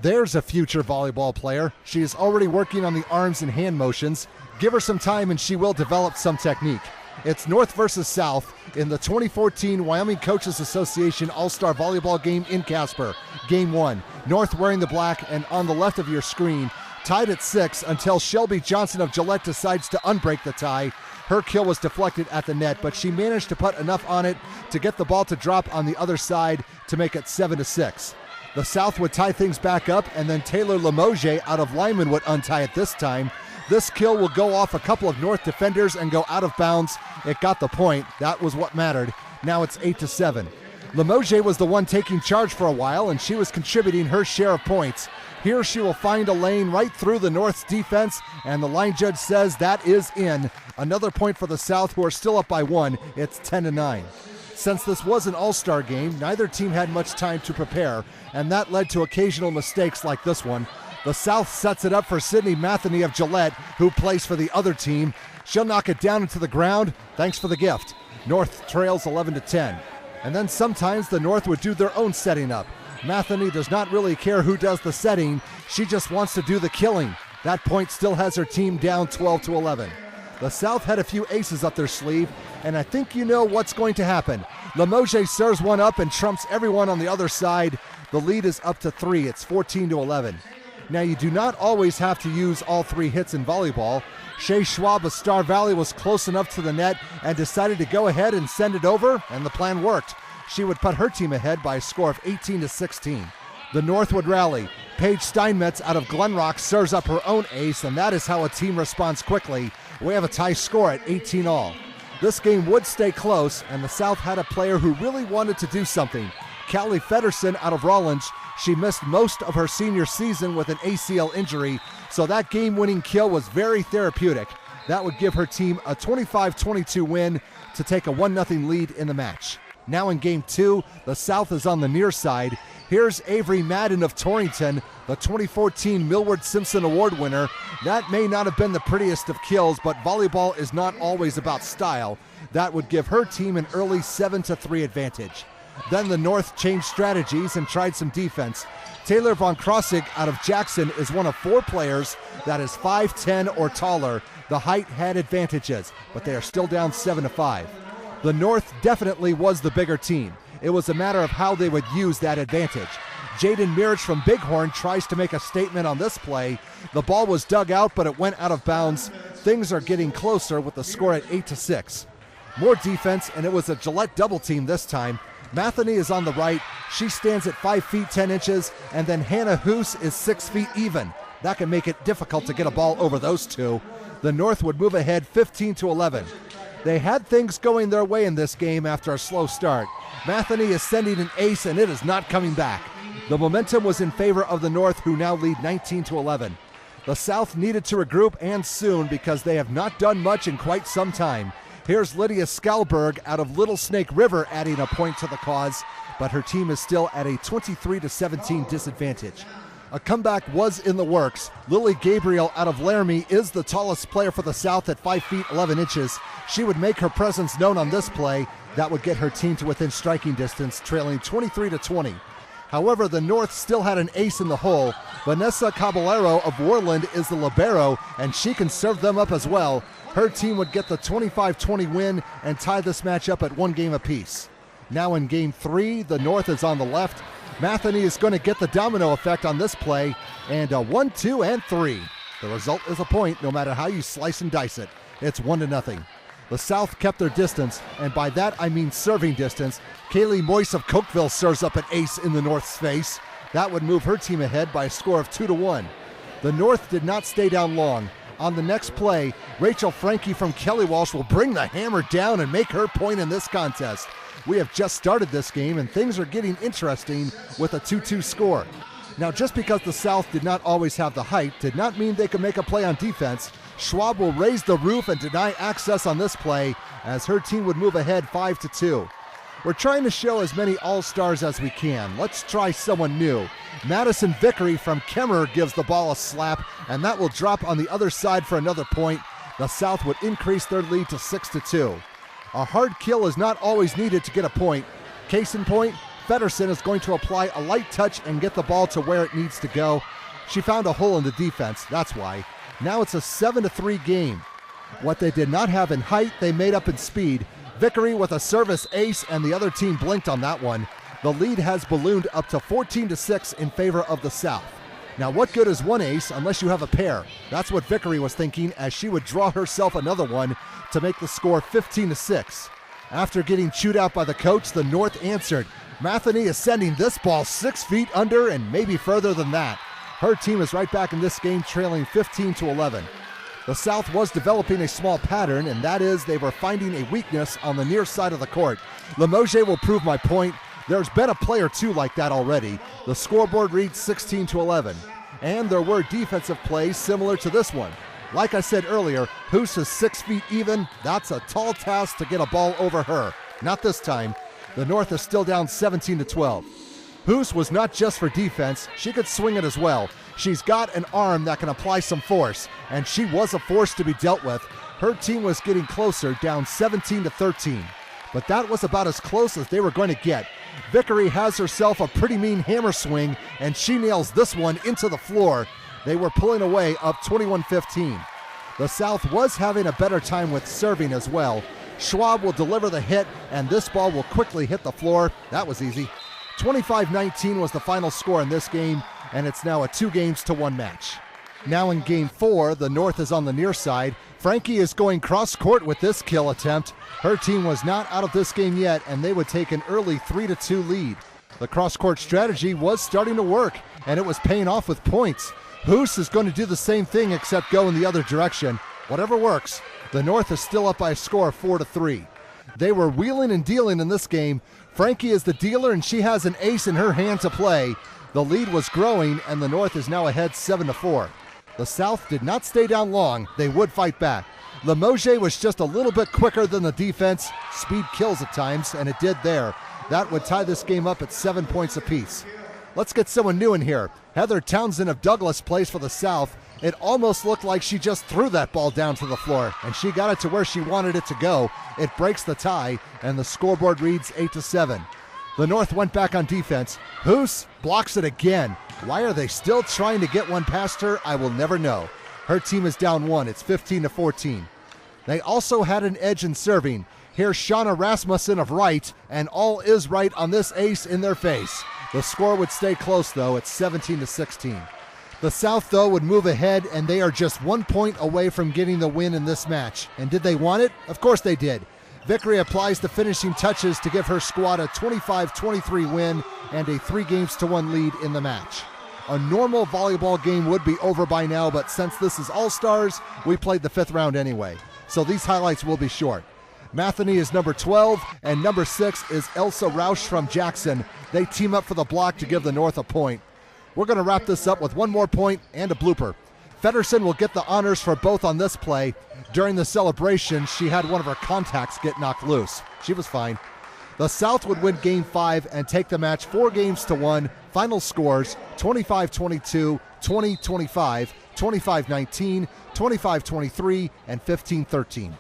There's a future volleyball player. She is already working on the arms and hand motions. Give her some time and she will develop some technique. It's North versus South in the 2014 Wyoming Coaches Association All-Star Volleyball game in Casper. Game 1, North wearing the black, and on the left of your screen, tied at 6 until Shelby Johnson of Gillette decides to unbreak the tie. Her kill was deflected at the net, but she managed to put enough on it to get the ball to drop on the other side to make it 7-6. The South would tie things back up, and then Taylor Limoges out of Lyman would untie it this time. This kill will go off a couple of North defenders and go out of bounds. It got the point. That was what mattered. Now it's 8-7. Limoges was the one taking charge for a while, and she was contributing her share of points. Here she will find a lane right through the North's defense, and the line judge says that is in. Another point for the South, who are still up by 1. It's 10-9. Since this was an all-star game, neither team had much time to prepare, and that led to occasional mistakes like this one. The South sets it up for Sydney Matheny of Gillette, who plays for the other team. She'll knock it down into the ground. Thanks for the gift. North trails 11-10. And then sometimes the North would do their own setting up. Matheny does not really care who does the setting. She just wants to do the killing. That point still has her team down 12-11. The South had a few aces up their sleeve, and I think you know what's going to happen. Limoges serves one up and trumps everyone on the other side. The lead is up to 3. It's 14-11. Now, you do not always have to use all 3 hits in volleyball. Shea Schwab of Star Valley was close enough to the net and decided to go ahead and send it over, and the plan worked. She would put her team ahead by a score of 18-16. The North would rally. Paige Steinmetz out of Glenrock serves up her own ace, and that is how a team responds quickly. We have a tie score at 18-all. This game would stay close, and the South had a player who really wanted to do something. Callie Feddersen out of Rawlins. She missed most of her senior season with an ACL injury, so that game-winning kill was very therapeutic. That would give her team a 25-22 win to take a 1-0 lead in the match. Now in Game 2, the South is on the near side. Here's Avery Madden of Torrington, the 2014 Millward Simpson Award winner. That may not have been the prettiest of kills, but volleyball is not always about style. That would give her team an early 7-3 advantage. Then the North changed strategies and tried some defense. Taylor Von Krossig out of Jackson is one of 4 players that is 5'10" or taller. The height had advantages, but they are still down 7-5. The North definitely was the bigger team. It was a matter of how they would use that advantage. Jaden Mirich from Bighorn tries to make a statement on this play. The ball was dug out, but it went out of bounds. Things are getting closer with the score at 8-6. More defense, and it was a Gillette double team this time. Matheny is on the right. She stands at 5 feet 10 inches, and then Hannah Hoos is 6 feet even. That can make it difficult to get a ball over those two. The North would move ahead 15-11. They had things going their way in this game after a slow start. Matheny is sending an ace, and it is not coming back. The momentum was in favor of the North, who now lead 19-11. The South needed to regroup, and soon, because they have not done much in quite some time. Here's Lydia Skalberg out of Little Snake River adding a point to the cause, but her team is still at a 23-17 disadvantage. A comeback was in the works. Lily Gabriel out of Laramie is the tallest player for the South at 5 feet 11 inches. She would make her presence known on this play. That would get her team to within striking distance, trailing 23-20. However, the North still had an ace in the hole. Vanessa Caballero of Worland is the libero, and she can serve them up as well. Her team would get the 25-20 win and tie this match up at 1 game apiece. Now in Game 3, the North is on the left. Matheny is going to get the domino effect on this play, and a 1, 2, and 3. The result is a point no matter how you slice and dice it. It's 1-0. The South kept their distance, and by that I mean serving distance. Kaylee Moyse of Cokeville serves up an ace in the North's face. That would move her team ahead by a score of 2-1. The North did not stay down long. On the next play, Rachel Frankie from Kelly Walsh will bring the hammer down and make her point in this contest. We have just started this game, and things are getting interesting with a 2-2 score. Now, just because the South did not always have the height did not mean they could make a play on defense. Schwab will raise the roof and deny access on this play as her team would move ahead 5-2. We're trying to show as many all-stars as we can. Let's try someone new. Madison Vickery from Kemmerer gives the ball a slap, and that will drop on the other side for another point. The South would increase their lead to 6-2. A hard kill is not always needed to get a point. Case in point, Feddersen is going to apply a light touch and get the ball to where it needs to go. She found a hole in the defense, that's why. Now it's a 7-3 game. What they did not have in height, they made up in speed. Vickery with a service ace, and the other team blinked on that one. The lead has ballooned up to 14-6 in favor of the South. Now, what good is one ace unless you have a pair? That's what Vickery was thinking as she would draw herself another one to make the score 15-6. After getting chewed out by the coach, the North answered. Matheny is sending this ball 6 feet under and maybe further than that. Her team is right back in this game, trailing 15-11. The South was developing a small pattern, and that is they were finding a weakness on the near side of the court. Limoges will prove my point. There's been a play or two like that already. The scoreboard reads 16-11. And there were defensive plays similar to this one. Like I said earlier, Hoos is 6 feet even. That's a tall task to get a ball over her. Not this time. The North is still down 17-12. Hoos was not just for defense. She could swing it as well. She's got an arm that can apply some force, and she was a force to be dealt with. Her team was getting closer, down 17-13. But that was about as close as they were going to get. Vickery has herself a pretty mean hammer swing, and she nails this one into the floor. They were pulling away up 21-15. The South was having a better time with serving as well. Schwab will deliver the hit, and this ball will quickly hit the floor. That was easy. 25-19 was the final score in this game, and it's now a 2-1 match. Now in game 4, the North is on the near side. Frankie is going cross-court with this kill attempt. Her team was not out of this game yet, and they would take an early 3-2 lead. The cross-court strategy was starting to work, and it was paying off with points. Hoos is going to do the same thing except go in the other direction. Whatever works. The North is still up by a score of 4-3. They were wheeling and dealing in this game. Frankie is the dealer, and she has an ace in her hand to play. The lead was growing, and the North is now ahead 7-4. The South did not stay down long. They would fight back. Limoges was just a little bit quicker than the defense. Speed kills at times, and it did there. That would tie this game up at 7 points apiece. Let's get someone new in here. Heather Townsend of Douglas plays for the South. It almost looked like she just threw that ball down to the floor, and she got it to where she wanted it to go. It breaks the tie, and the scoreboard reads 8-7. The North went back on defense. Hoos blocks it again. Why are they still trying to get one past her? I will never know. Her team is down 1. It's 15-14. They also had an edge in serving. Here's Shauna Rasmussen of Wright, and all is right on this ace in their face. The score would stay close, though. It's 17-16. The South, though, would move ahead, and they are just 1 point away from getting the win in this match. And did they want it? Of course they did. Vickery applies the finishing touches to give her squad a 25-23 win and a 3-1 lead in the match. A normal volleyball game would be over by now, but since this is All-Stars, we played the 5th round anyway. So these highlights will be short. Matheny is number 12, and number 6 is Elsa Rausch from Jackson. They team up for the block to give the North a point. We're going to wrap this up with one more point and a blooper. Feddersen will get the honors for both on this play. During the celebration, she had one of her contacts get knocked loose. She was fine. The South would win Game 5 and take the match 4-1. Final scores 25-22, 20-25, 25-19, 25-23, and 15-13.